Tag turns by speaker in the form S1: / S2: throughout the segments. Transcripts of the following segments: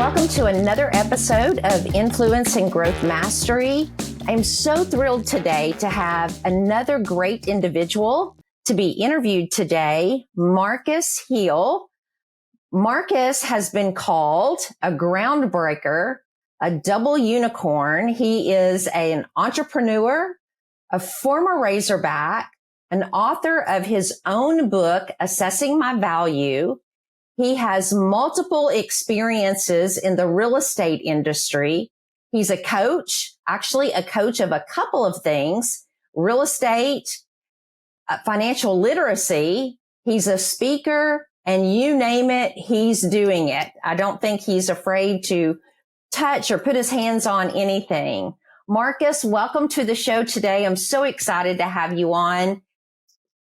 S1: welcome to another episode of Influence and Growth Mastery. I'm so thrilled today to have another great individual to be interviewed today, Marcus Heel. Marcus has been called a groundbreaker, a double unicorn. He is an entrepreneur, a former Razorback, an author of his own book, Assessing My Value. He has multiple experiences in the real estate industry. He's a coach, actually a coach of a couple of things, real estate, financial literacy. He's a speaker, and you name it, he's doing it. I don't think he's afraid to touch or put his hands on anything. Marcus, welcome to the show today. I'm so excited to have you on.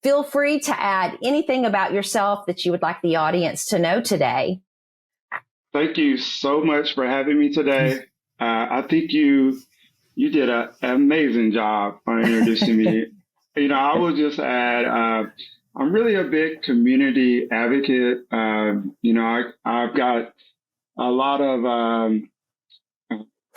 S1: Feel free to add anything about yourself that you would like the audience to know today.
S2: Thank you so much for having me today. I think you did an amazing job on introducing me. I will just add, I'm really a big community advocate. I've got a lot of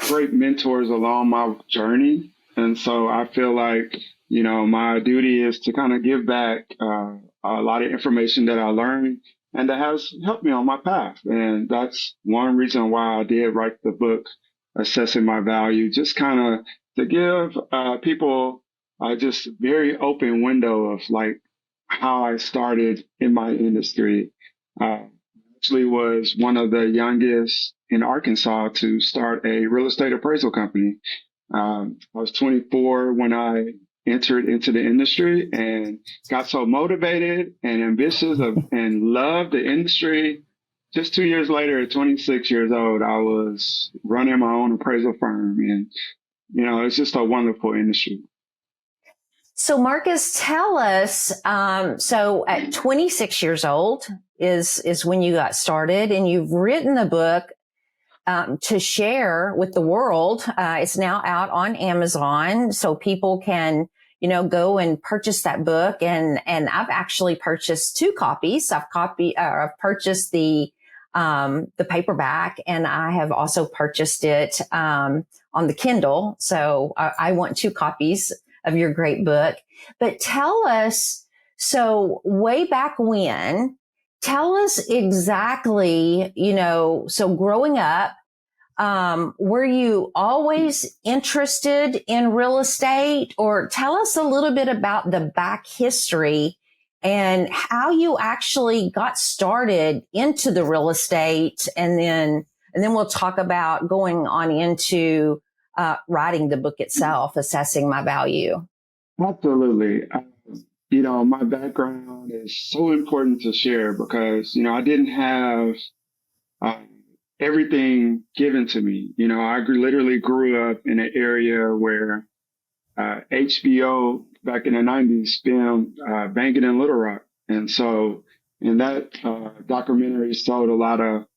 S2: great mentors along my journey. And so I feel like my duty is to kind of give back a lot of information that I learned and that has helped me on my path. And that's one reason why I did write the book, Assessing My Value, just kind of to give people just very open window of like how I started in my industry. Actually was one of the youngest in Arkansas to start a real estate appraisal company. I was 24 when I entered into the industry and got so motivated and ambitious and loved the industry. Just 2 years later, at 26 years old, I was running my own appraisal firm. And, it's just a wonderful industry.
S1: So Marcus, tell us, so at 26 years old is when you got started, and you've written a book to share with the world. It's now out on Amazon, so people can, go and purchase that book. And I've actually purchased 2 copies. I've purchased the paperback, and I have also purchased it, on the Kindle. So I want 2 copies of your great book. But tell us, so way back when, tell us exactly, so growing up, were you always interested in real estate? Or tell us a little bit about the back history and how you actually got started into the real estate. And then we'll talk about going on into writing the book itself, Assessing My Value.
S2: Absolutely. My background is so important to share because, I didn't have everything given to me. I literally grew up in an area where HBO back in the 90s filmed Banging in Little Rock. And so in that documentary showed a lot of,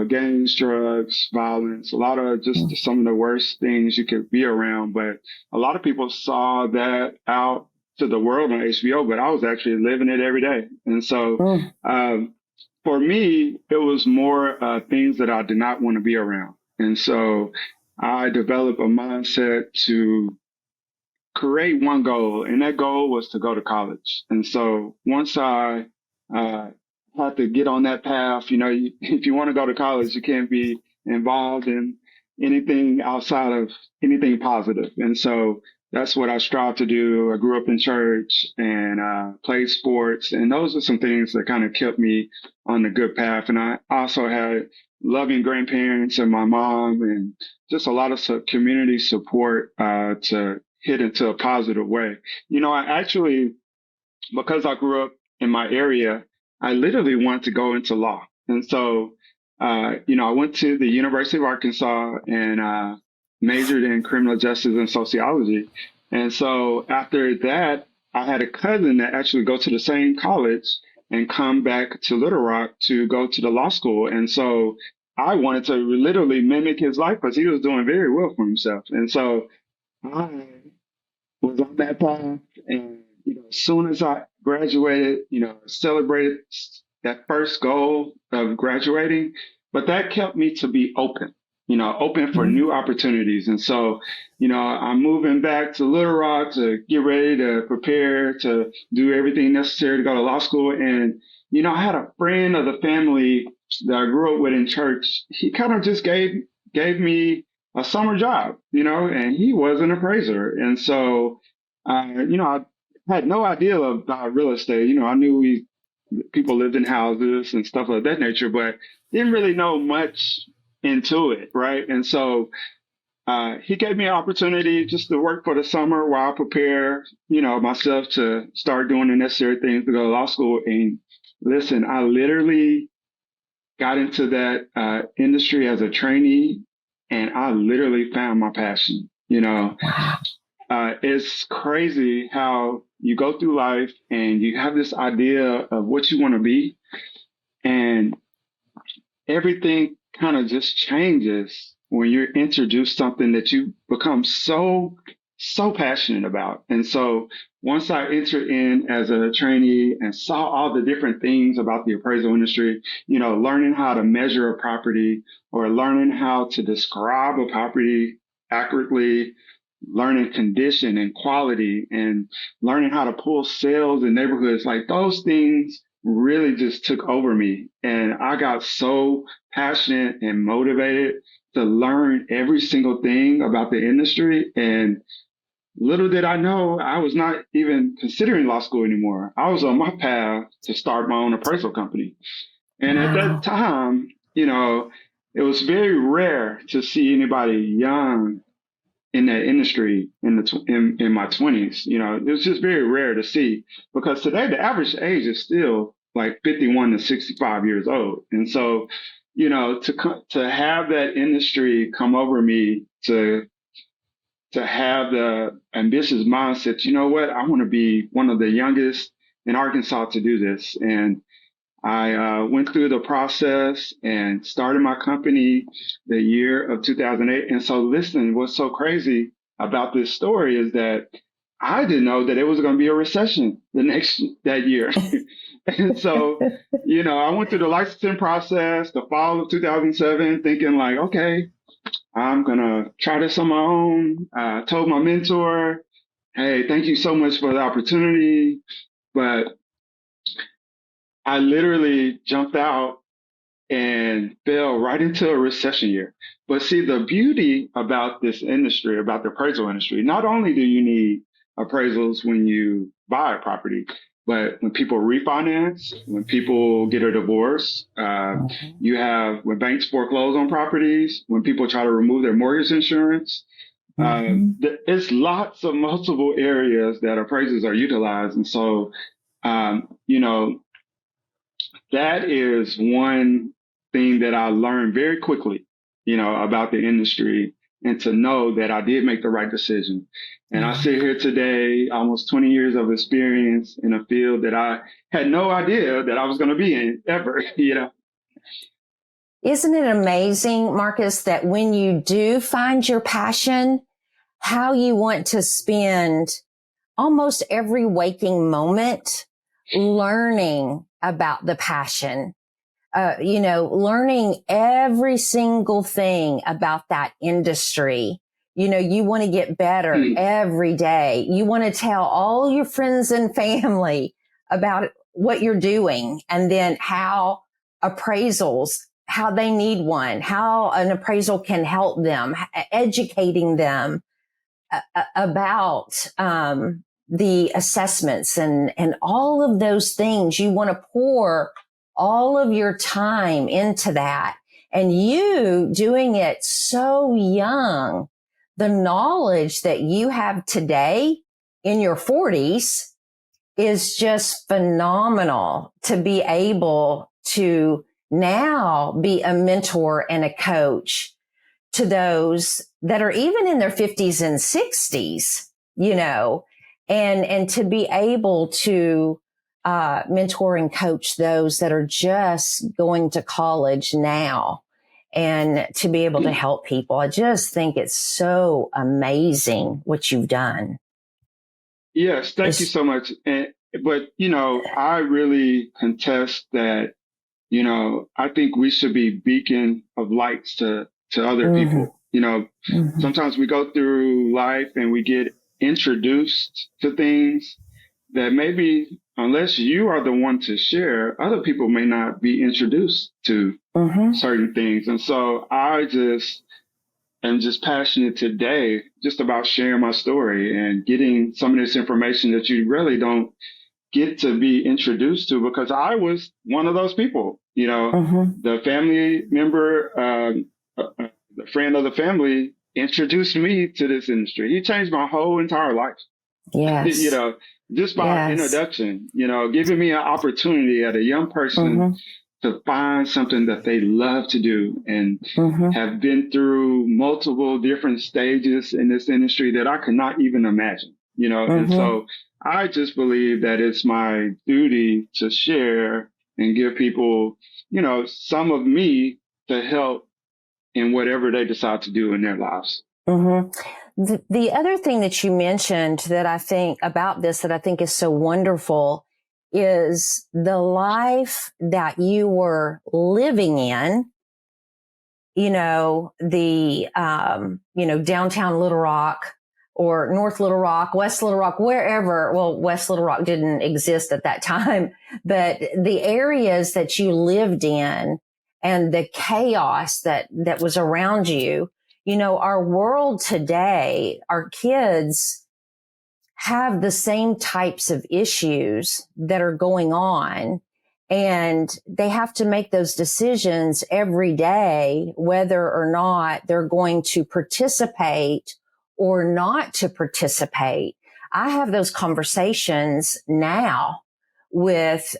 S2: gangs, drugs, violence, a lot of just some of the worst things you could be around. But a lot of people saw that out to the world on HBO, but I was actually living it every day. And so for me, it was more things that I did not want to be around. And so I developed a mindset to create one goal, and that goal was to go to college. And so once I had to get on that path, if you want to go to college, you can't be involved in anything outside of anything positive. And so that's what I strive to do. I grew up in church and played sports, and those are some things that kind of kept me on the good path. And I also had loving grandparents and my mom and just a lot of community support to hit into a positive way. I actually, because I grew up in my area, I literally wanted to go into law. And so, I went to the University of Arkansas and majored in criminal justice and sociology. And so after that, I had a cousin that actually go to the same college and come back to Little Rock to go to the law school. And so I wanted to literally mimic his life because he was doing very well for himself. And so I was on that path. And, as soon as I graduated, celebrated that first goal of graduating. but that kept me to be open, open for
S1: Mhm.
S2: new opportunities. And so, I'm moving back to Little Rock to get ready to prepare to do everything necessary to go to law school. And, I had a friend of the family that I grew up with in church. He kind of just gave me a summer job, and he was an appraiser. And so, I had no idea about real estate. I knew people lived in houses and stuff of that nature, but didn't really know much into it, right? And so he gave me an opportunity just to work for the summer while I prepare, myself to start doing the necessary things to go to law school. And listen, I literally got into that industry as a trainee, and I literally found my passion.
S1: Wow.
S2: It's crazy how you go through life and you have this idea of what you want to be, and everything kind of just changes when you're introduced something that you become so passionate about. And so once I entered in as a trainee and saw all the different things about the appraisal industry, learning how to measure a property or learning how to describe a property accurately, learning condition and quality, and learning how to pull sales in neighborhoods, like those things really just took over me. And I got so passionate and motivated to learn every single thing about the industry. And little did I know, I was not even considering law school anymore. I was on my path to start my own appraisal company. And at that
S1: Wow.
S2: time, it was very rare to see anybody young in that industry in my 20s. It was just very rare to see, because today the average age is still like 51 to 65 years old. And so, to have that industry come over me, to have the ambitious mindset, you know what, I want to be one of the youngest in Arkansas to do this. And I went through the process and started my company the year of 2008. And so, listen, what's so crazy about this story is that I didn't know that it was going to be a recession that year. And so, I went through the licensing process, the fall of 2007, thinking like, okay, I'm going to try this on my own. I told my mentor, hey, thank you so much for the opportunity. But I literally jumped out and fell right into a recession year. But see, the beauty about this industry, about the appraisal industry, not only do you need appraisals when you buy a property, but when people refinance, when people get a divorce,
S1: Mhm.
S2: when banks foreclose on properties, when people try to remove their mortgage insurance.
S1: Mhm.
S2: It's lots of multiple areas that appraisals are utilized. And so, you know, that is one thing that I learned very quickly, about the industry, and to know that I did make the right decision. And I
S1: Yeah.
S2: sit here today, almost 20 years of experience in a field that I had no idea that I was going to be in ever,
S1: Isn't it amazing, Marcus, that when you do find your passion, how you want to spend almost every waking moment learning about the passion, learning every single thing about that industry. You want to get better every day. You want to tell all your friends and family about what you're doing, and then how they need one, how an appraisal can help them, educating them about the assessments and all of those things. You want to pour all of your time into that. And you doing it so young, the knowledge that you have today in your 40s is just phenomenal, to be able to now be a mentor and a coach to those that are even in their 50s and 60s, and to be able to mentor and coach those that are just going to college now, and to be able to help people. I just think it's so amazing what you've done.
S2: Yes, thank you
S1: It's,
S2: so much. But I really contest that I think we should be beacon of lights to other
S1: Mm-hmm.
S2: people.
S1: Mm-hmm.
S2: Sometimes we go through life and we get introduced to things that maybe unless you are the one to share, other people may not be introduced to
S1: Mm-hmm.
S2: certain things. And so I just am just passionate today just about sharing my story and getting some of this information that you really don't get to be introduced to, because I was one of those people.
S1: Mm-hmm.
S2: The family member, the friend of the family introduced me to this industry. He changed my whole entire life, you
S1: Yes.
S2: know, just by
S1: Yes.
S2: introduction, giving me an opportunity at a young person
S1: Mm-hmm.
S2: to find something that they love to do and
S1: Mm-hmm.
S2: have been through multiple different stages in this industry that I could not even imagine, and
S1: Mm-hmm.
S2: so I just believe that it's my duty to share and give people, some of me to help in whatever they decide to do in their lives.
S1: Mm-hmm. The other thing that you mentioned that I think about this that I think is so wonderful is the life that you were living in, downtown Little Rock or North Little Rock, West Little Rock, wherever. Well, West Little Rock didn't exist at that time, but the areas that you lived in and the chaos that was around you, our world today, our kids have the same types of issues that are going on. And they have to make those decisions every day, whether or not they're going to participate or not to participate. I have those conversations now with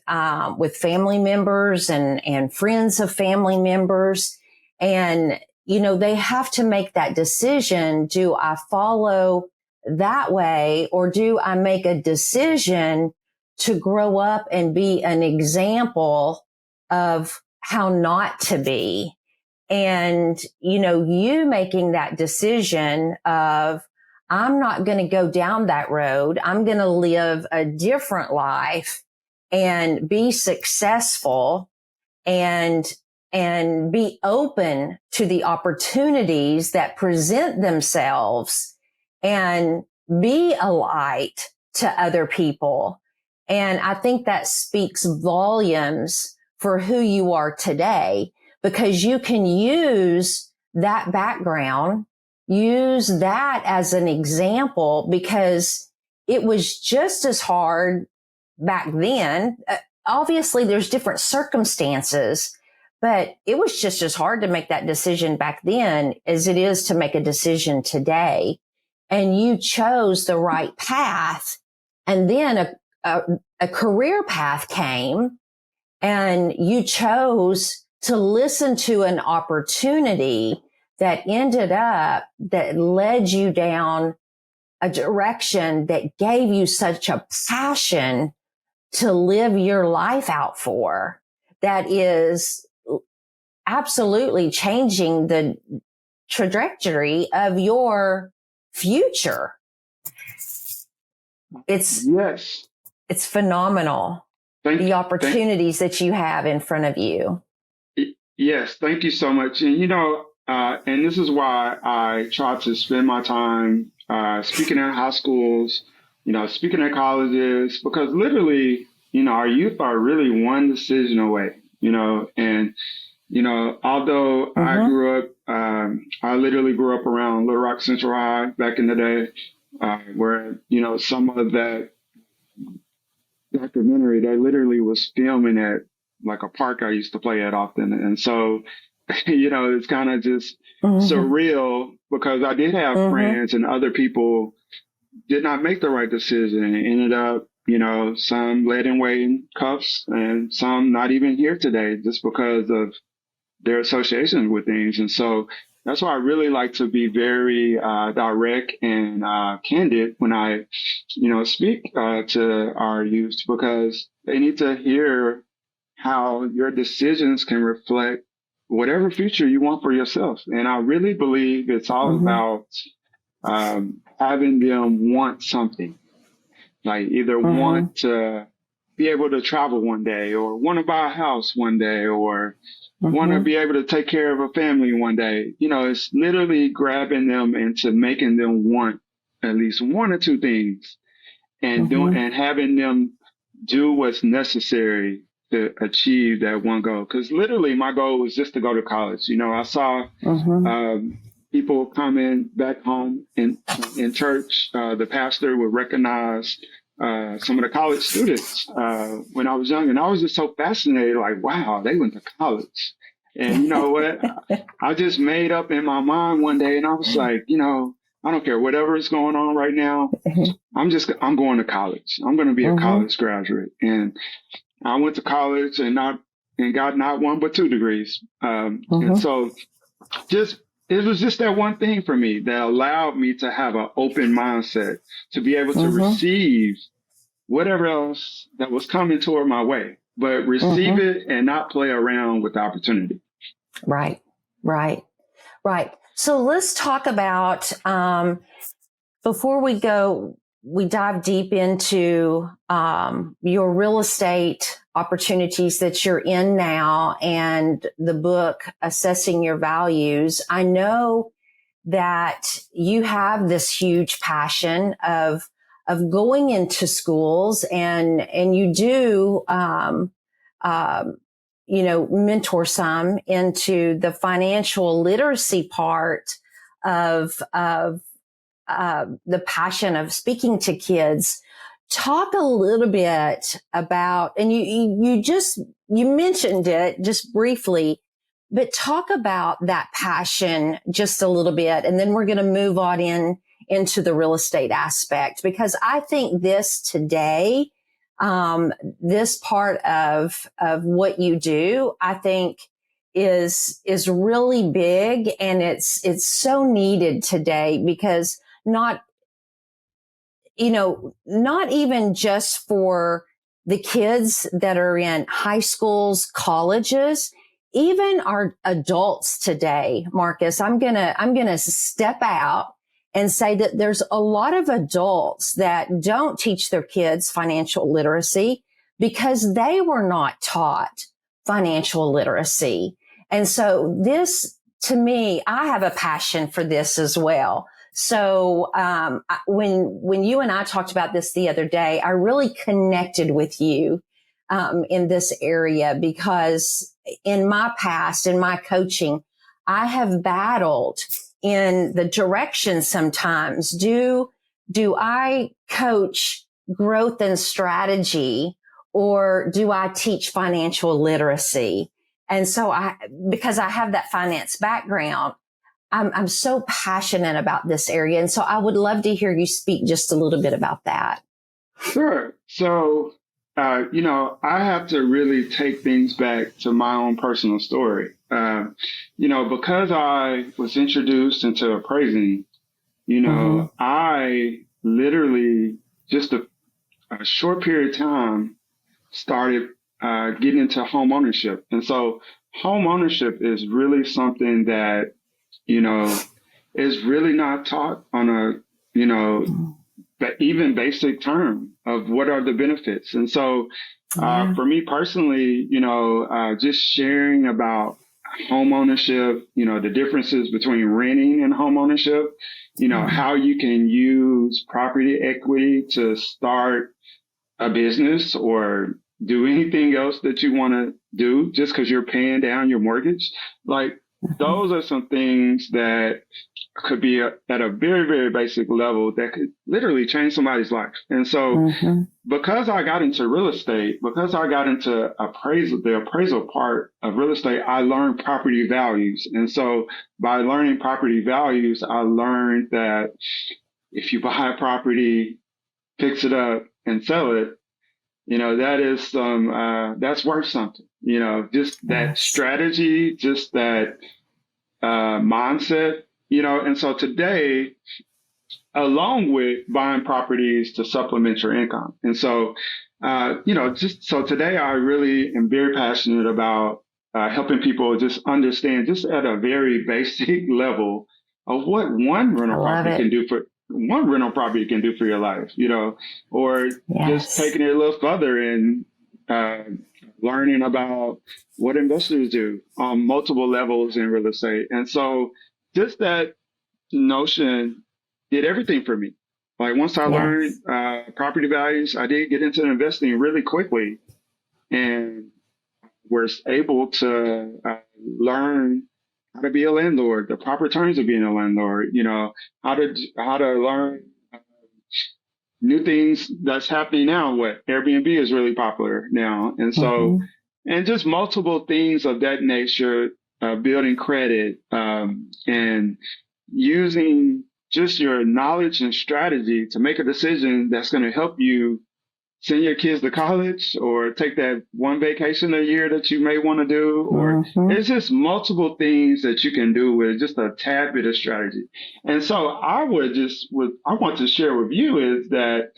S1: family members and friends of family members. And, they have to make that decision. Do I follow that way, or do I make a decision to grow up and be an example of how not to be? And, you making that decision of, I'm not going to go down that road. I'm going to live a different life and be successful and be open to the opportunities that present themselves and be a light to other people. And I think that speaks volumes for who you are today, because you can use that background, use that as an example, because it was just as hard back then. Obviously there's different circumstances, but it was just as hard to make that decision back then as it is to make a decision today. And you chose the right path. And then a career path came and you chose to listen to an opportunity that led you down a direction that gave you such a passion to live your life out for, that is absolutely changing the trajectory of your future.
S2: Yes.
S1: It's phenomenal. The opportunities that you have in front of you.
S2: Yes. Thank you so much. And, and this is why I try to spend my time, speaking at high schools, speaking at colleges, because literally, our youth are really one decision away, and, although
S1: Mm-hmm.
S2: I grew up, I literally grew up around Little Rock Central High back in the day, where, some of that documentary, they literally was filming at like a park I used to play at often. And so, it's kind of just surreal, because I did have friends and other people did not make the right decision and ended up, some led in weight in cuffs and some not even here today just because of their associations with things. And so that's why I really like to be very direct and candid when I, speak to our youth, because they need to hear how your decisions can reflect whatever future you want for yourself. And I really believe it's all about having them want something, like either want to be able to travel one day, or want to buy a house one day, or want to be able to take care of a family one day. It's literally grabbing them into making them want at least one or two things, and and having them do what's necessary to achieve that one goal. Because literally my goal was just to go to college. I saw people coming back home in church. The pastor would recognize some of the college students when I was young, and I was just so fascinated, like, wow, they went to college. And you know what? I just made up in my mind one day, and I was like, I don't care whatever is going on right now. I'm going to college. I'm going to be a college graduate. And I went to college and got not one but two degrees. And so it was just that one thing for me that allowed me to have an open mindset to be able to receive whatever else that was coming toward my way, but receive it and not play around with the opportunity.
S1: Right. So let's talk about, before we dive deep into your real estate opportunities that you're in now and the book, Assessing Your Values. I know that you have this huge passion of going into schools and you do, mentor some into the financial literacy part of the passion of speaking to kids. Talk a little bit about, and you mentioned it just briefly, but talk about that passion just a little bit. And then we're going to move on into the real estate aspect, because I think this today, this part of what you do, I think is really big, and it's so needed today, because not even just for the kids that are in high schools, colleges, even our adults today, Marcus, I'm going to step out and say that there's a lot of adults that don't teach their kids financial literacy because they were not taught financial literacy. And so this, to me, I have a passion for this as well. So when you and I talked about this the other day, I really connected with you in this area, because in my past, in my coaching, I have battled in the direction sometimes. Do I coach growth and strategy, or do I teach financial literacy? And so because I have that finance background, I'm so passionate about this area. And so I would love to hear you speak just a little bit about that.
S2: Sure. So, I have to really take things back to my own personal story. Because I was introduced into appraising, I literally just a short period of time started getting into home ownership. And so home ownership is really something that, is really not taught on a, but even basic term of what are the benefits. And so for me personally, just sharing about home ownership, the differences between renting and home ownership, how you can use property equity to start a business or do anything else that you want to do just because you're paying down your mortgage. Like, those are some things that could be at a very, very basic level that could literally change somebody's life. And so because I got into real estate, because I got into the appraisal part of real estate, I learned property values. And so by learning property values, I learned that if you buy a property, fix it up and sell it, that is that's worth something, just that strategy, just that mindset, and so today, along with buying properties to supplement your income. And so, just so today I really am very passionate about helping people just understand just at a very basic level of what one rental property can do one rental property can do for your life, or just
S1: Yes.
S2: taking it a little further and uh, learning about what investors do on multiple levels in real estate. And so just that notion did everything for me. Like once I learned
S1: Yes.
S2: property values, I did get into investing really quickly and was able to learn how to be a landlord, the proper terms of being a landlord, how to learn new things that's happening now. What Airbnb is really popular now. And so,
S1: Hmm.
S2: and just multiple things of that nature, building credit, and using just your knowledge and strategy to make a decision that's going to help you send your kids to college or take that one vacation a year that you may want to do, or
S1: Hmm.
S2: it's just multiple things that you can do with just a tad bit of strategy. And so what I want to share with you is that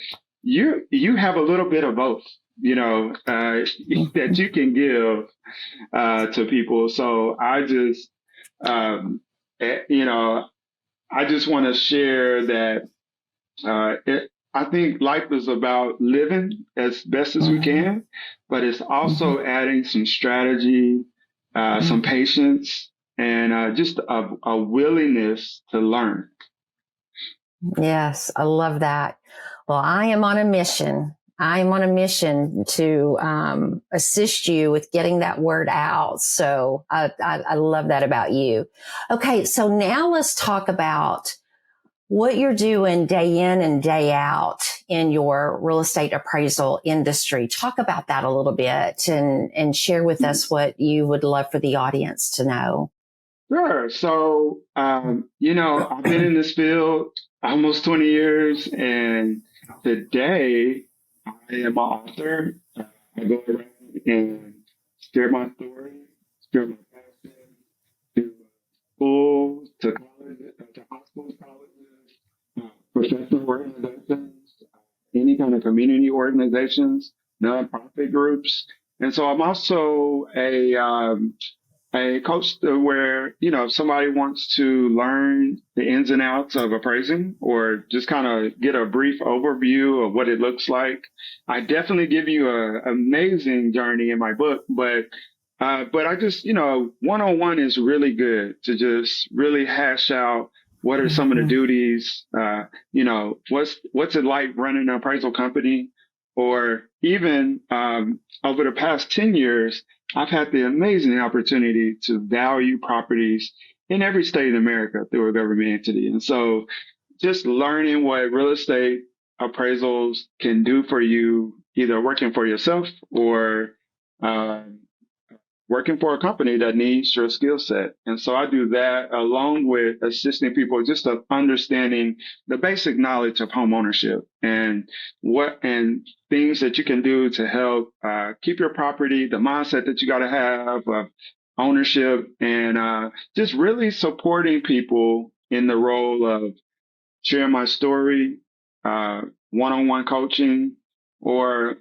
S2: you have a little bit of both, that
S1: Hmm.
S2: you can give to people. So um, you know, I just want to share that I think life is about living as best as we
S1: Hmm.
S2: can, but it's
S1: Hmm.
S2: also adding some strategy, some
S1: Hmm.
S2: patience, and just a willingness to learn.
S1: Yes, I love that. Well, I am on a mission. I am on a mission to assist you with getting that word out. So I love that about you. Okay, so now let's talk about what you're doing day in and day out in your real estate appraisal industry. Talk about that a little bit and share with us what you would love for the audience to know.
S2: Sure. So, I've been in this field almost 20 years, and today I am an author. I go around and share my story, share my passion to schools, to colleges, to hospitals, colleges, professional organizations, any kind of community organizations, nonprofit groups. And so I'm also a coach to where, if somebody wants to learn the ins and outs of appraising or just kind of get a brief overview of what it looks like, I definitely give you a amazing journey in my book. But I just, one-on-one is really good to just really hash out what are some of the
S1: Mhm.
S2: duties, what's it like running an appraisal company, or even over the past 10 years, I've had the amazing opportunity to value properties in every state in America through a government entity. And so just learning what real estate appraisals can do for you, either working for yourself or um, working for a company that needs your skill set. And so I do that along with assisting people just of understanding the basic knowledge of home ownership and things that you can do to help keep your property, the mindset that you got to have of ownership, and just really supporting people in the role of sharing my story, uh, one-on-one coaching, or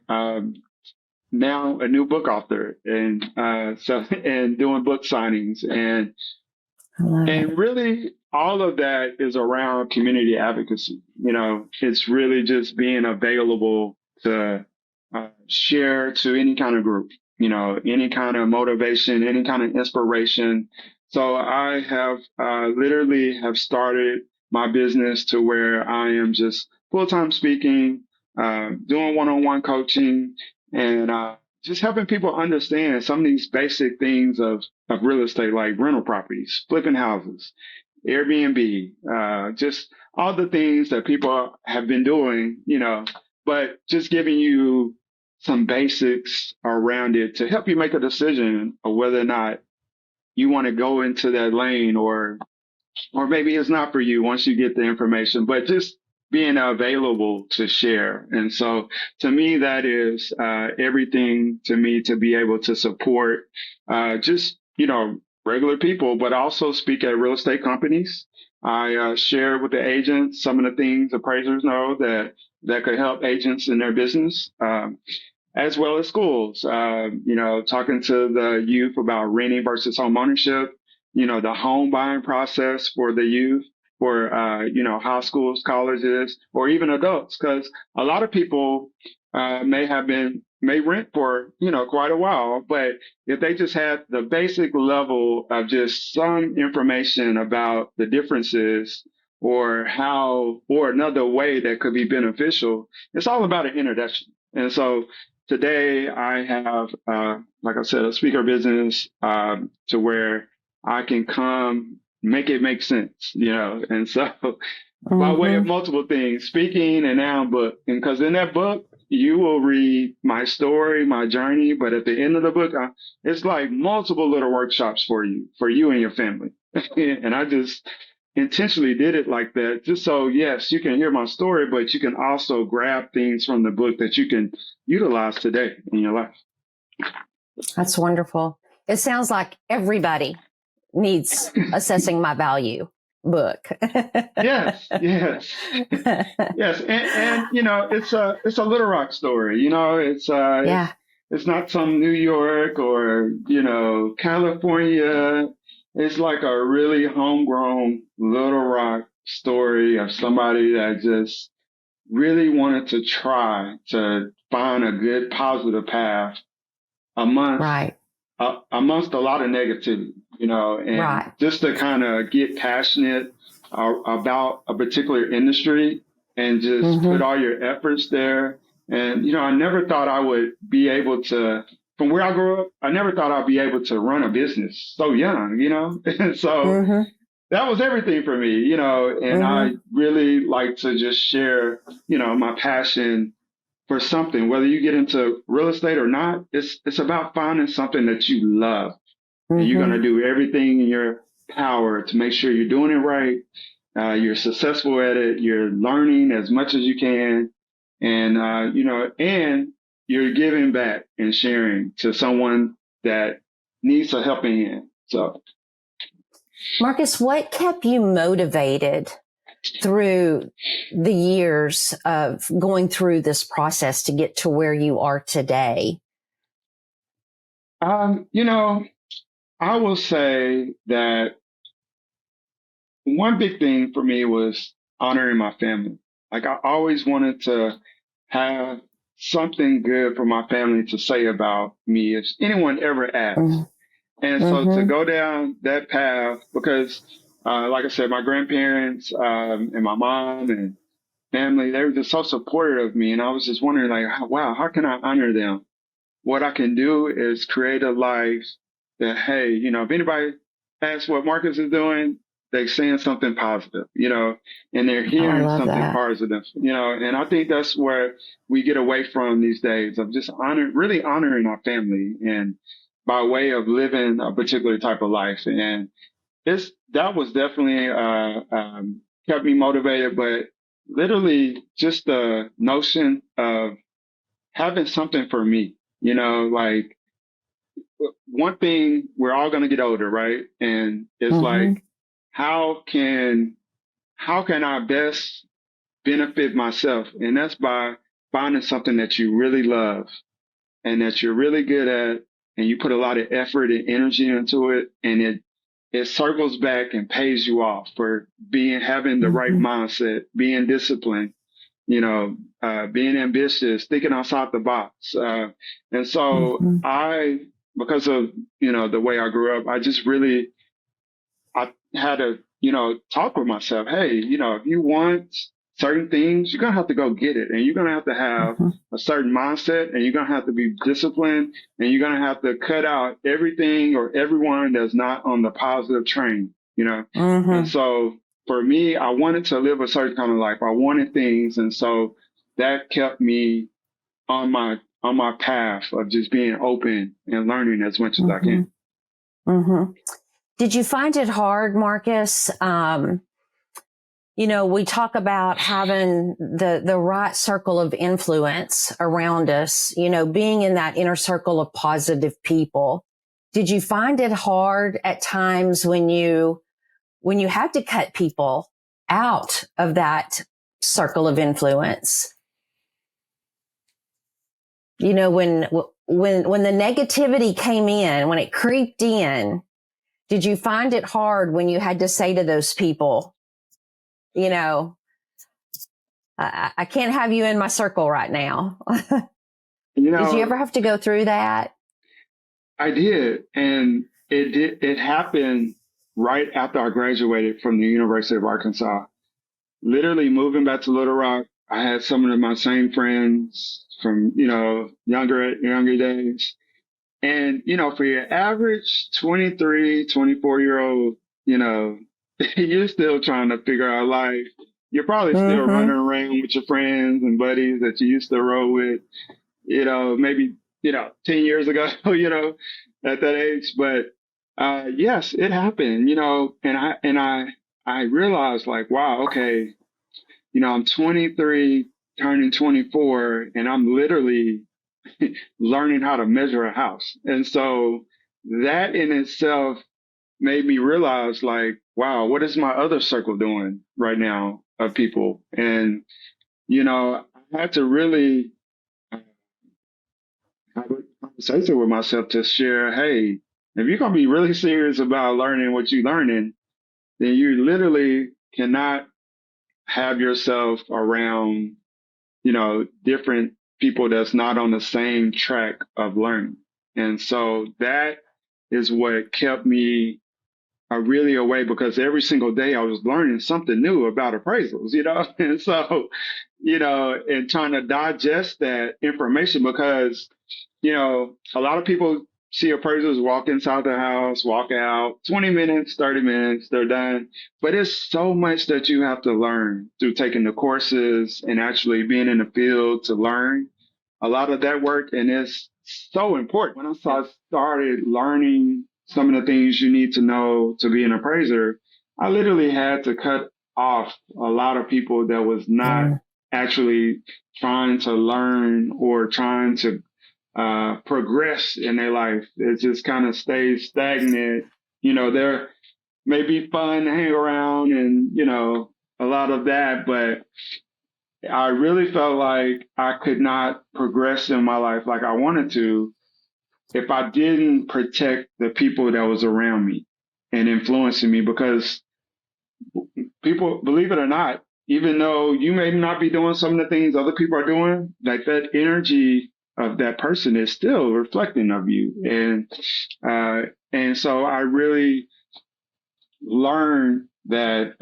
S2: now a new book author and and doing book signings
S1: I love it.
S2: and really all of that is around community advocacy. It's really just being available to share to any kind of group, any kind of motivation, any kind of inspiration. So I have literally have started my business to where I am just full-time speaking, doing one-on-one coaching, and just helping people understand some of these basic things of real estate, like rental properties, flipping houses, Airbnb, just all the things that people have been doing, but just giving you some basics around it to help you make a decision of whether or not you want to go into that lane, or maybe it's not for you once you get the information, but just being available to share. And so to me, that is everything to me to be able to support just, regular people, but also speak at real estate companies. I share with the agents some of the things appraisers know that could help agents in their business. As well as schools, talking to the youth about renting versus home ownership, the home buying process for the youth, for, high schools, colleges, or even adults. Cause a lot of people, may rent for, quite a while, but if they just had the basic level of just some information about the differences or or another way that could be beneficial, it's all about an introduction. And so today I have, like I said, a speaker business, to where I can come make it make sense, and so by way of
S1: Mm-hmm.
S2: multiple things, speaking and now book. And because in that book, you will read my story, my journey, but at the end of the book, it's like multiple little workshops for you and your family. And I just intentionally did it like that, just so, yes, you can hear my story, but you can also grab things from the book that you can utilize today in your life.
S1: That's wonderful. It sounds like everybody needs Assessing My Value book.
S2: Yes, yes, yes. And it's a Little Rock story.
S1: Yeah.
S2: It's not some New York or, California. It's like a really homegrown Little Rock story of somebody that just really wanted to try to find a good positive path amongst
S1: Right.
S2: amongst a lot of negativity, and
S1: Right.
S2: just to kind of get passionate about a particular industry and just put all your efforts there. And, I never thought I would be able to, from where I grew up, I never thought I'd be able to run a business so young, And so that was everything for me, and I really like to just share, my passion for something, whether you get into real estate or not. It's about finding something that you love, and you're going to do everything in your power to make sure you're doing it right. You're successful at it. You're learning as much as you can, and and you're giving back and sharing to someone that needs a helping hand. So,
S1: Marcus, what kept you motivated through the years of going through this process to get to where you are today?
S2: I will say that one big thing for me was honoring my family. Like, I always wanted to have something good for my family to say about me if anyone ever asks. And so to go down that path, because, like I said, my grandparents, and my mom and family, they were just so supportive of me. And I was just wondering, like, wow, how can I honor them? What I can do is create a life that, hey, if anybody asks what Marcus is doing, they're saying something positive, and they're hearing something positive, and I think that's where we get away from these days of just really honoring our family and by way of living a particular type of life. And that was definitely, kept me motivated, but literally just the notion of having something for me, like, one thing, we're all going to get older, right? And it's like, how can I best benefit myself? And that's by finding something that you really love and that you're really good at, and you put a lot of effort and energy into it, and it circles back and pays you off for having the right mindset, being disciplined, being ambitious, thinking outside the box. And so because of, the way I grew up, I had to, talk with myself. Hey, if you want certain things, you're going to have to go get it. And you're going to have a certain mindset, and you're going to have to be disciplined, and you're going to have to cut out everything or everyone that's not on the positive train, And so for me, I wanted to live a certain kind of life. I wanted things. And so that kept me on my path of just being open and learning as much as I can.
S1: Did you find it hard, Marcus? We talk about having the right circle of influence around us, being in that inner circle of positive people. Did you find it hard at times when you had to cut people out of that circle of influence? When the negativity came in, when it creeped in, did you find it hard when you had to say to those people, you know, I can't have you in my circle right now.
S2: You
S1: Did you
S2: know,
S1: ever have to go through that?
S2: I did. And it happened right after I graduated from the University of Arkansas. Literally moving back to Little Rock, I had some of my same friends from, younger days. And, for your average 23, 24-year old, you're still trying to figure out life. You're probably still running
S1: Mm-hmm.
S2: around with your friends and buddies that you used to roll with, maybe, 10 years ago, at that age. But, yes, it happened, I realized like, wow, okay, I'm 23, turning 24, and I'm literally learning how to measure a house. And so that in itself made me realize like, wow, what is my other circle doing right now of people? And, I had to really have a conversation with myself to share, hey, if you're going to be really serious about learning what you're learning, then you literally cannot have yourself around, different people that's not on the same track of learning. And so that is what kept me really away, because every single day I was learning something new about appraisals, and so, and trying to digest that information, because, a lot of people see appraisals walk inside the house, walk out, 20 minutes, 30 minutes, they're done. But it's so much that you have to learn through taking the courses and actually being in the field to learn a lot of that work. And it's so important. When I started learning some of the things you need to know to be an appraiser, I literally had to cut off a lot of people that was not actually trying to learn or trying to progress in their life. It just kind of stays stagnant. There may be fun to hang around and, a lot of that, but I really felt like I could not progress in my life like I wanted to if I didn't protect the people that was around me and influencing me, because people, believe it or not, even though you may not be doing some of the things other people are doing, like that energy of that person is still reflecting of you. And so I really learned that,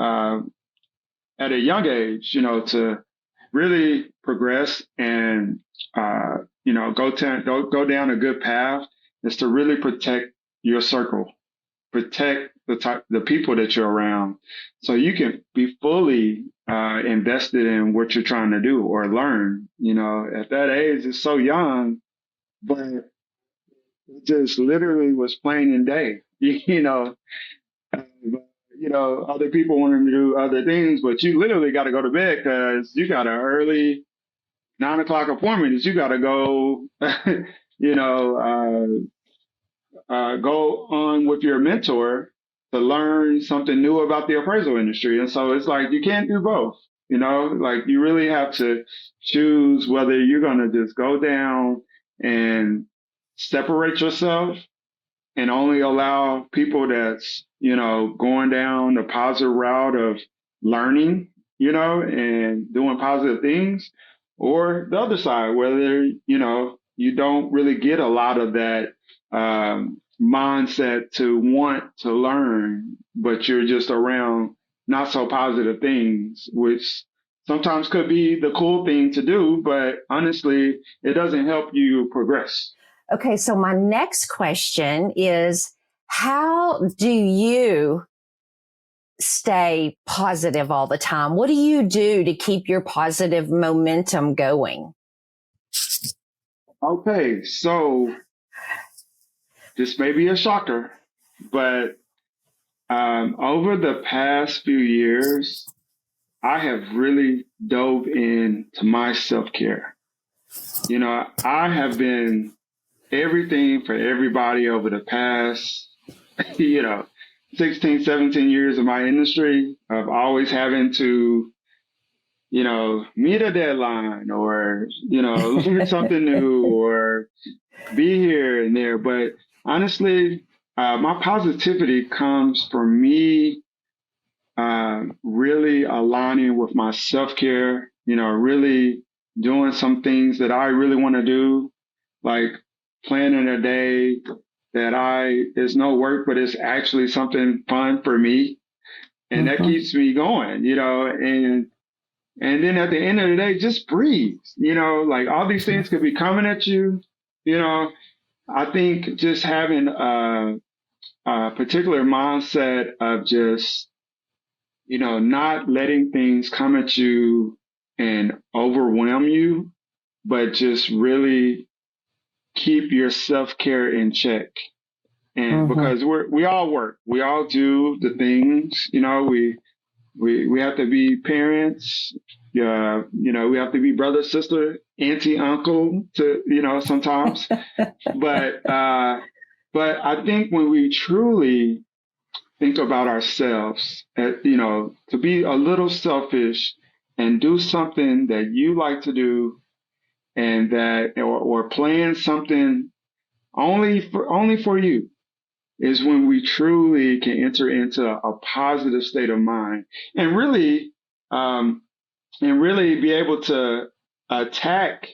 S2: at a young age, to really progress and, go down a good path is to really protect your circle, protect the people that you're around, so you can be fully invested in what you're trying to do or learn. At that age, it's so young, but it just literally was plain and day. Other people wanting to do other things, but you literally got to go to bed because you got an early 9 o'clock appointment that you got to go, you know, go on with your mentor to learn something new about the appraisal industry. And so it's like, you can't do both, like you really have to choose whether you're going to just go down and separate yourself and only allow people that's, going down the positive route of learning, and doing positive things, or the other side, whether, you don't really get a lot of that, mindset to want to learn, but you're just around not so positive things, which sometimes could be the cool thing to do, but honestly, it doesn't help you progress.
S1: Okay, so my next question is, how do you stay positive all the time? What do you do to keep your positive momentum going?
S2: Okay, so this may be a shocker, but over the past few years, I have really dove into my self-care. I have been everything for everybody over the past, you know, 16, 17 years of my industry, of always having to, meet a deadline or, learn something new or be here and there. But honestly, my positivity comes from me really aligning with my self-care, really doing some things that I really want to do, like planning a day that is no work, but it's actually something fun for me. And that
S1: Mm-hmm.
S2: keeps me going, and then at the end of the day, just breathe, like all these things could be coming at you, you know, I think just having a particular mindset of just, not letting things come at you and overwhelm you, but just really keep your self-care in check. And
S1: Mm-hmm.
S2: because we all work, we all do the things, we have to be parents, we have to be brother, sister, auntie, uncle to, sometimes, but, but I think when we truly think about ourselves, to be a little selfish and do something that you like to do and or plan something only for you is when we truly can enter into a positive state of mind and really, um, be able to attack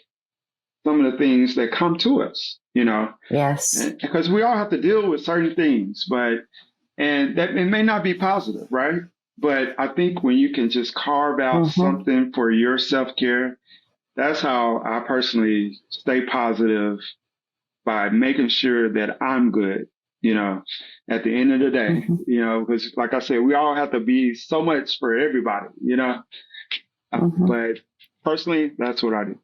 S2: some of the things that come to us,
S1: Yes.
S2: because we all have to deal with certain things, and that it may not be positive, right? But I think when you can just carve out
S1: Mm-hmm.
S2: something for your self care, that's how I personally stay positive by making sure that I'm good, at the end of the day,
S1: Mm-hmm.
S2: because like I said, we all have to be so much for everybody,
S1: Mm-hmm.
S2: but personally, that's what I do.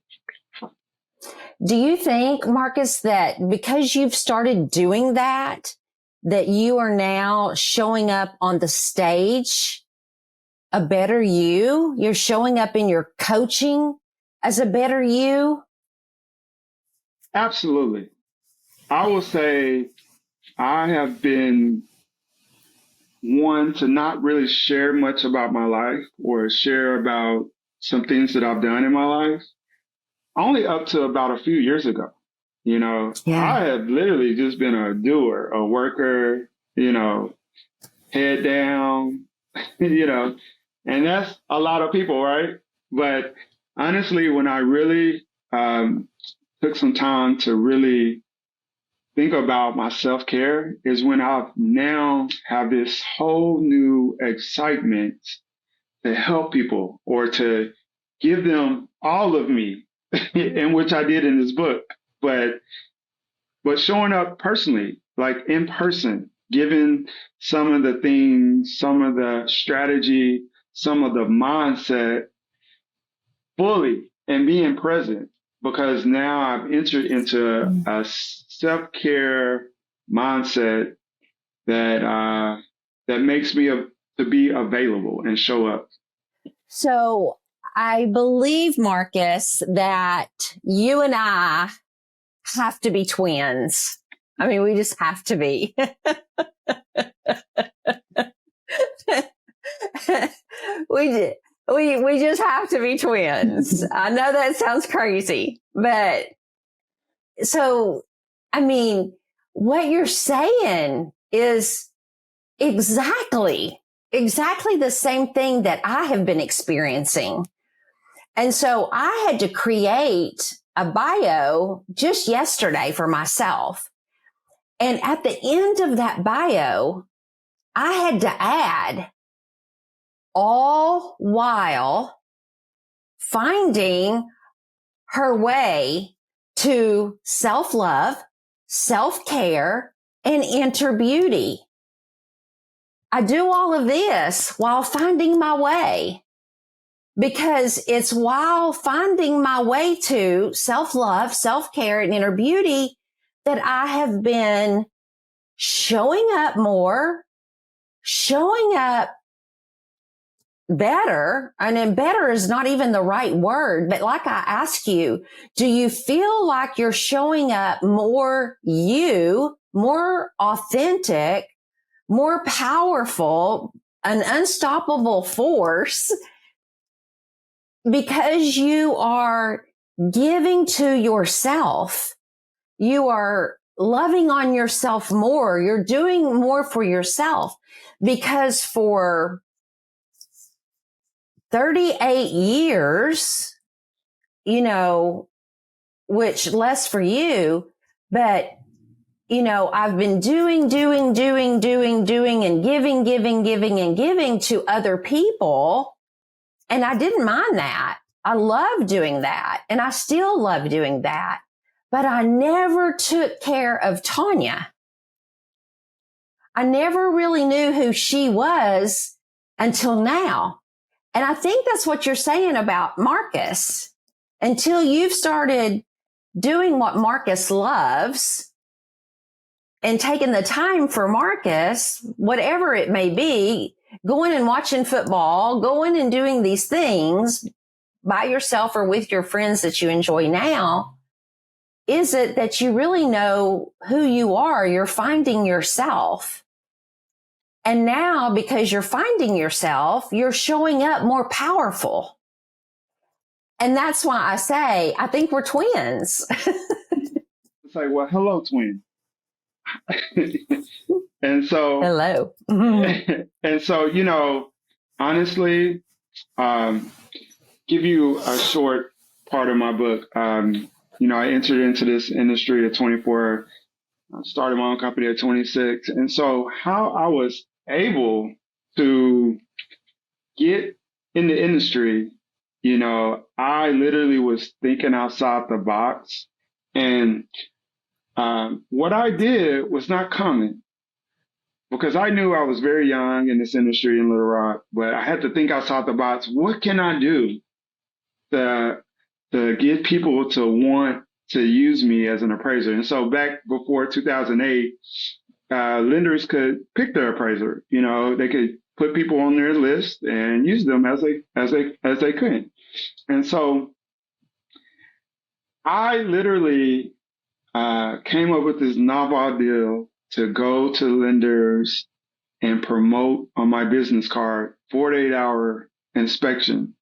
S1: Do you think, Marcus, that because you've started doing that, that you are now showing up on the stage a better you? You're showing up in your coaching as a better you?
S2: Absolutely. I will say I have been one to not really share much about my life or share about some things that I've done in my life, only up to about a few years ago.
S1: Yeah.
S2: I have literally just been a doer, a worker, head down, you know, and that's a lot of people, right? But honestly, when I really took some time to really think about my self care, is when I now have this whole new excitement to help people or to give them all of me, in which I did in this book. But showing up personally, like in person, giving some of the things, some of the strategy, some of the mindset fully and being present, because now I've entered into a self-care mindset that that makes me to be available and show up.
S1: So I believe, Marcus, that you and I have to be twins. I mean, we just have to be. we, we just have to be twins. I know that sounds crazy, but so, I mean, what you're saying is exactly the same thing that I have been experiencing. And so I had to create a bio just yesterday for myself. And at the end of that bio, I had to add, all while finding her way to self-love, self-care, and inner beauty. I do all of this while finding my way, because it's while finding my way to self-love, self-care, and inner beauty that I have been showing up more, showing up better. And then better is not even the right word, but like I ask you, do you feel like you're showing up more you, more authentic, more powerful, an unstoppable force, because you are giving to yourself? You are loving on yourself more. You're doing more for yourself, because for 38 years, you know, which less for you, but, you know, I've been doing, and giving to other people. And I didn't mind that. I love doing that. And I still love doing that. But I never took care of Tonya. I never really knew who she was until now. And I think that's what you're saying about Marcus. Until you've started doing what Marcus loves and taking the time for Marcus, whatever it may be, going and watching football, going and doing these things by yourself or with your friends that you enjoy now, is it that you really know who you are? You're finding yourself. And now, because you're finding yourself, you're showing up more powerful. And that's why I say, I think we're twins.
S2: It's like, well, hello, twin. And so,
S1: hello.
S2: And so, you know, honestly, give you a short part of my book. You know, I entered into this industry at 24. I started my own company at 26. And so how I was able to get in the industry, you know, I literally was thinking outside the box. And what I did was not common, because I knew I was very young in this industry in Little Rock, but I had to think outside the box. What can I do to get people to want to use me as an appraiser? And so back before 2008, lenders could pick their appraiser. You know, they could put people on their list and use them as they could. And so I literally came up with this novel deal to go to lenders and promote on my business card 48-hour inspection.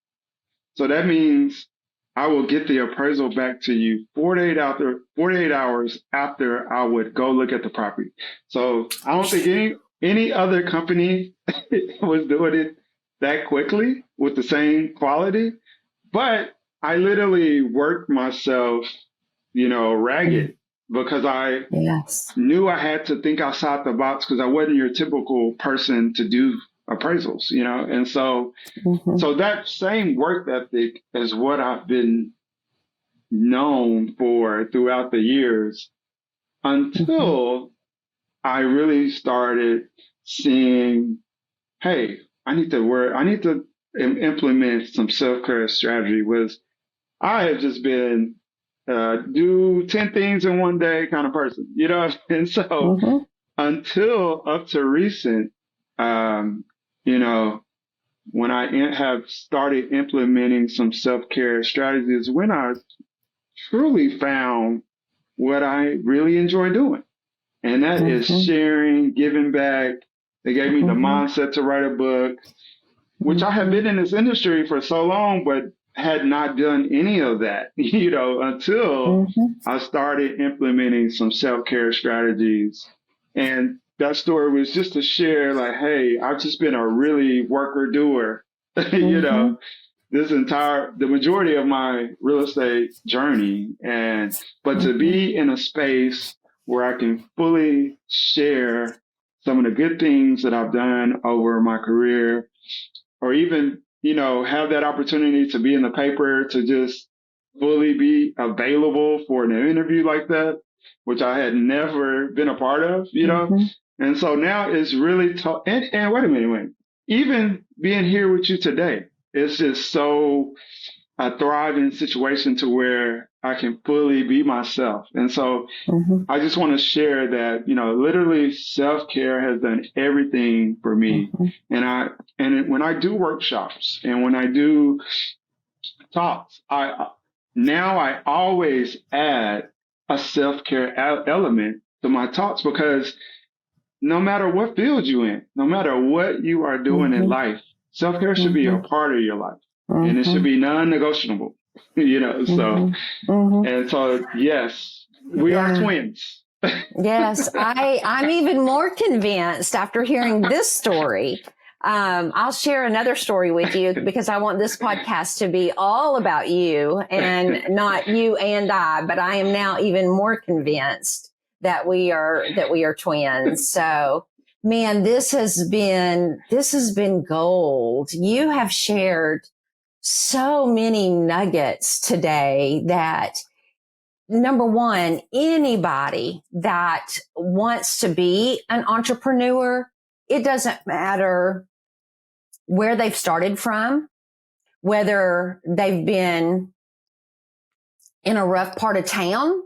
S2: So that means I will get the appraisal back to you 48 hours after I would go look at the property. So I don't think any other company was doing it that quickly with the same quality. But I literally worked myself, you know, ragged, because I knew I had to think outside the box, because I wasn't your typical person to do appraisals, you know. And so so that same work ethic is what I've been known for throughout the years, until I really started seeing, hey, I need to implement some self-care strategy. Was I have just been do 10 things in one day kind of person, you know? And so until up to recent, you know, when I have started implementing some self-care strategies, when I truly found what I really enjoy doing. And that is sharing, giving back. They gave me the mindset to write a book, which I have been in this industry for so long, but had not done any of that, you know, until I started implementing some self-care strategies. And that story was just to share, like, hey, I've just been a really worker doer, you know, the majority of my real estate journey. But to be in a space where I can fully share some of the good things that I've done over my career, or even, you know, have that opportunity to be in the paper, to just fully be available for an interview like that, which I had never been a part of, you know. And so now it's really tough. And wait a minute, even being here with you today, it's just so a thriving situation to where I can fully be myself. And so I just want to share that, you know, literally self-care has done everything for me. And when I do workshops and when I do talks, I always add a self-care element to my talks, because no matter what field you're in, no matter what you are doing in life, self-care should be a part of your life. And it should be non-negotiable, you know. So, and so, yes, we are twins.
S1: Yes, I'm even more convinced after hearing this story. I'll share another story with you because I want this podcast to be all about you and not you and I, but I am now even more convinced that we are twins. So, man, this has been gold. You have shared so many nuggets today that, number one, anybody that wants to be an entrepreneur, it doesn't matter where they've started from, whether they've been in a rough part of town,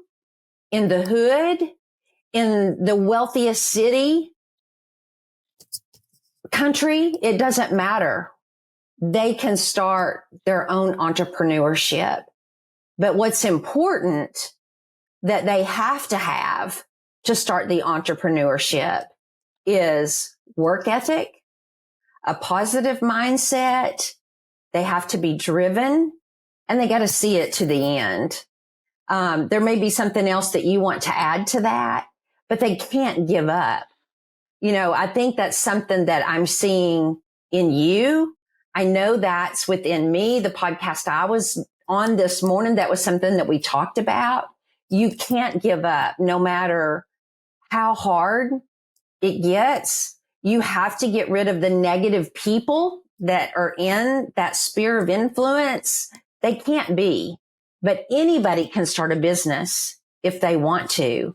S1: in the hood, in the wealthiest city, country, it doesn't matter. They can start their own entrepreneurship. But what's important that they have to start the entrepreneurship is work ethic, a positive mindset. They have to be driven, and they got to see it to the end. There may be something else that you want to add to that, but they can't give up. You know, I think that's something that I'm seeing in you. I know that's within me. The podcast I was on this morning, that was something that we talked about. You can't give up no matter how hard it gets. You have to get rid of the negative people that are in that sphere of influence. They can't be, but anybody can start a business if they want to.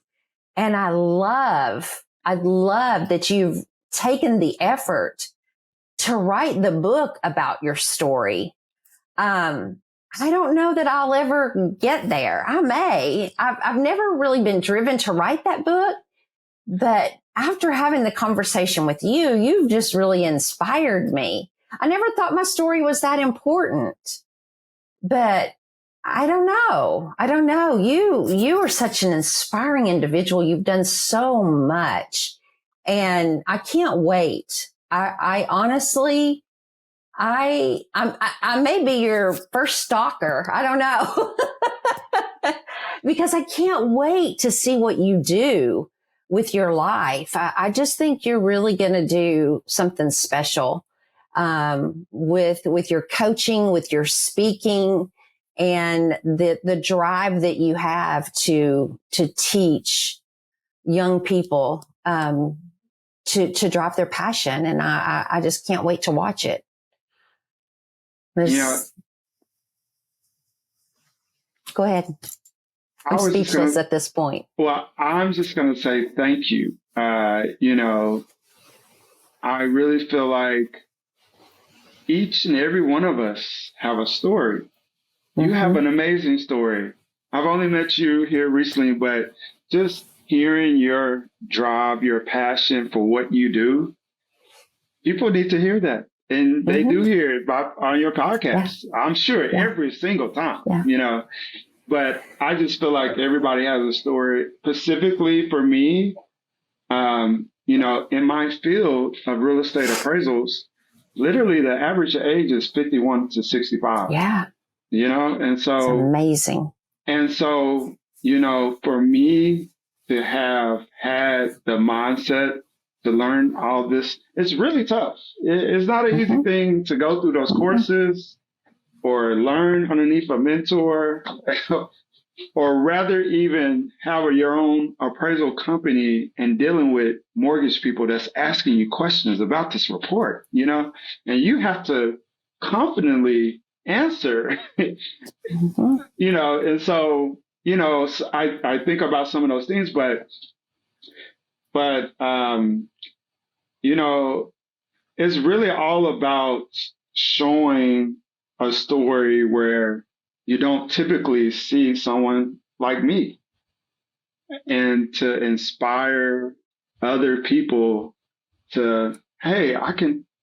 S1: And I love that you've taken the effort to write the book about your story. I don't know that I'll ever get there. I may. I've never really been driven to write that book, but after having the conversation with you, you've just really inspired me. I never thought my story was that important, but I don't know. You are such an inspiring individual. You've done so much, and I can't wait. I honestly, I may be your first stalker. I don't know because I can't wait to see what you do with your life. I just think you're really going to do something special, with your coaching, with your speaking, and the drive that you have to teach young people, to drop their passion. And I just can't wait to watch it.
S2: Yeah.
S1: Go ahead. I'm speechless at this point.
S2: Well, I'm just going to say thank you. You know, I really feel like each and every one of us have a story. You have an amazing story. I've only met you here recently, but just hearing your drive, your passion for what you do, people need to hear that. And they do hear it on your podcast. Yeah. I'm sure every single time, you know. But I just feel like everybody has a story. Specifically for me, you know, in my field of real estate appraisals, literally the average age is 51 to 65.
S1: Yeah.
S2: You know, and so
S1: it's amazing.
S2: And so, you know, for me to have had the mindset to learn all this, it's really tough. It's not an easy thing to go through those courses or learn underneath a mentor, or rather even have your own appraisal company and dealing with mortgage people that's asking you questions about this report, you know, and you have to confidently answer, you know, and so, you know, I think about some of those things, but, you know, it's really all about showing a story where you don't typically see someone like me, and to inspire other people to, hey,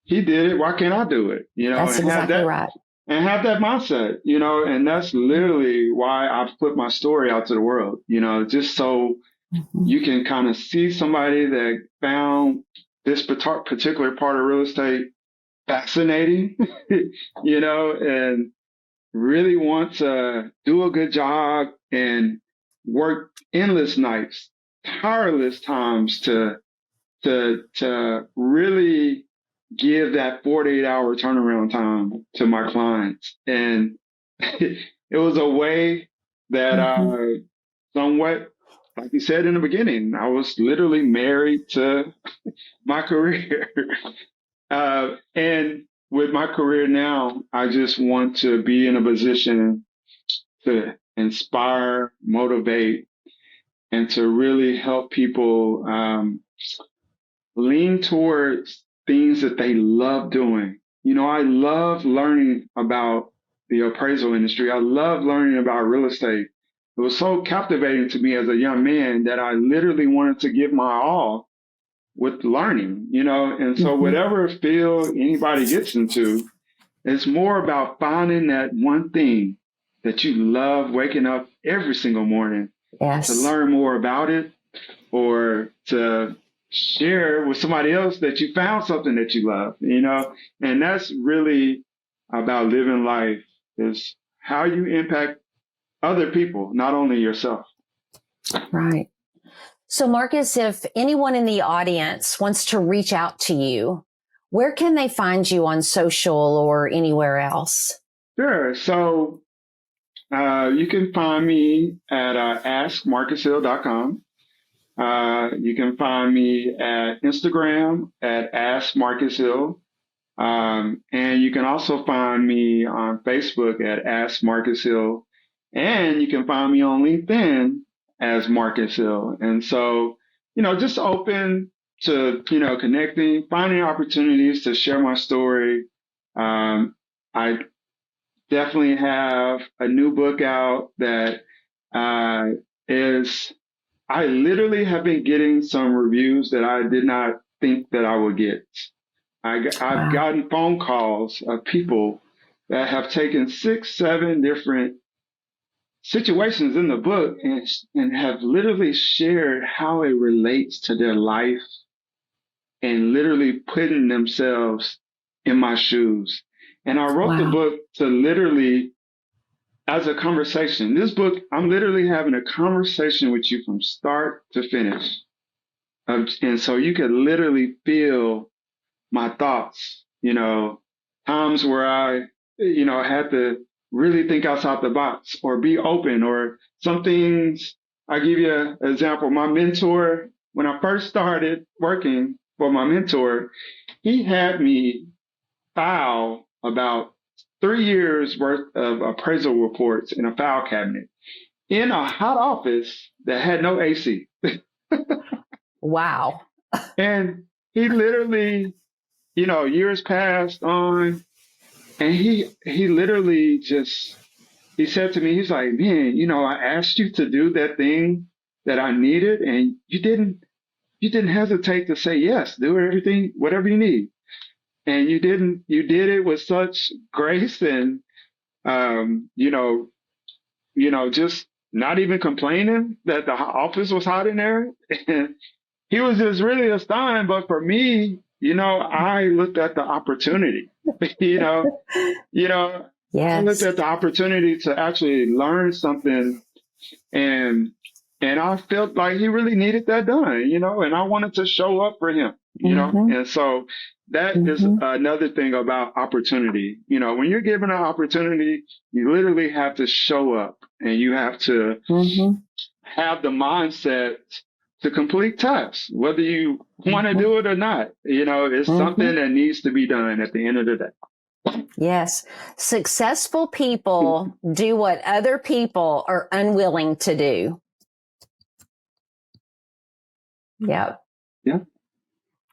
S2: he did it, why can't I do it? You know,
S1: that's exactly right.
S2: And have that mindset, you know, and that's literally why I've put my story out to the world, you know, just so you can kind of see somebody that found this particular part of real estate fascinating, you know, and really want to do a good job and work endless nights, tireless times to really give that 48-hour turnaround time to my clients. And it was a way that somewhat, like you said in the beginning, I was literally married to my career. And with my career now, I just want to be in a position to inspire, motivate, and to really help people lean towards things that they love doing. You know, I love learning about the appraisal industry. I love learning about real estate. It was so captivating to me as a young man that I literally wanted to give my all with learning, you know, and so whatever field anybody gets into, it's more about finding that one thing that you love waking up every single morning to learn more about it or to share with somebody else that you found something that you love, you know, and that's really about living life is how you impact other people, not only yourself.
S1: Right. So Marcus, if anyone in the audience wants to reach out to you, where can they find you on social or anywhere else?
S2: Sure. So you can find me at askmarcushill.com. You can find me at Instagram at askmarcushill. And you can also find me on Facebook at Ask Marcus Hill. And you can find me on LinkedIn as Marcus Hill. And so, you know, just open to, you know, connecting, finding opportunities to share my story. I definitely have a new book out that I literally have been getting some reviews that I did not think that I would get. I've gotten phone calls of people that have taken 6, 7 different situations in the book and have literally shared how it relates to their life and literally putting themselves in my shoes. And I wrote the book to literally, as a conversation. This book, I'm literally having a conversation with you from start to finish. And so you could literally feel my thoughts, you know, times where I, you know, had to really think outside the box or be open or some things. I'll give you an example. My mentor, when I first started working for my mentor, he had me file about 3 years worth of appraisal reports in a file cabinet in a hot office that had no AC.
S1: Wow.
S2: And he literally, you know, years passed on, and he literally just, he said to me, he's like, man, you know, I asked you to do that thing that I needed, and you didn't hesitate to say yes, do everything, whatever you need. And you did it with such grace and, you know, just not even complaining that the office was hot in there. And he was just really astonished. But for me, you know, I looked at the opportunity, you know, I looked at the opportunity to actually learn something, and I felt like he really needed that done, you know, and I wanted to show up for him, you know, and so that is another thing about opportunity. You know, when you're given an opportunity, you literally have to show up and you have to have the mindset to complete tasks, whether you want to do it or not. You know, it's something that needs to be done at the end of the day.
S1: Yes. Successful people do what other people are unwilling to do. Yep.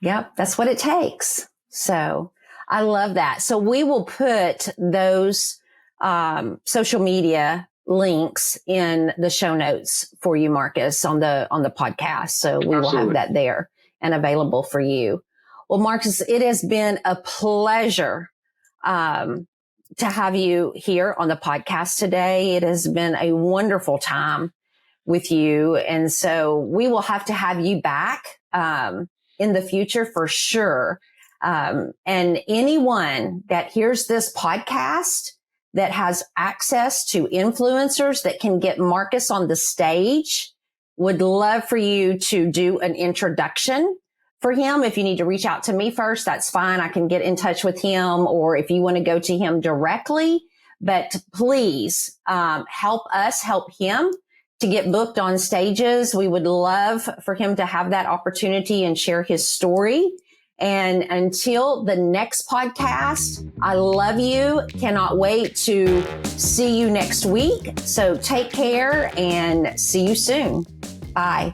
S1: Yep. That's what it takes. So I love that. So we will put those social media links in the show notes for you, Marcus, on the podcast. So we will have that there and available for you. Well, Marcus, it has been a pleasure to have you here on the podcast today. It has been a wonderful time with you. And so we will have to have you back in the future for sure. And anyone that hears this podcast that has access to influencers that can get Marcus on the stage would love for you to do an introduction for him. If you need to reach out to me first, that's fine. I can get in touch with him, or if you want to go to him directly. But please help us help him to get booked on stages. We would love for him to have that opportunity and share his story. And until the next podcast, I love you. Cannot wait to see you next week. So take care and see you soon. Bye.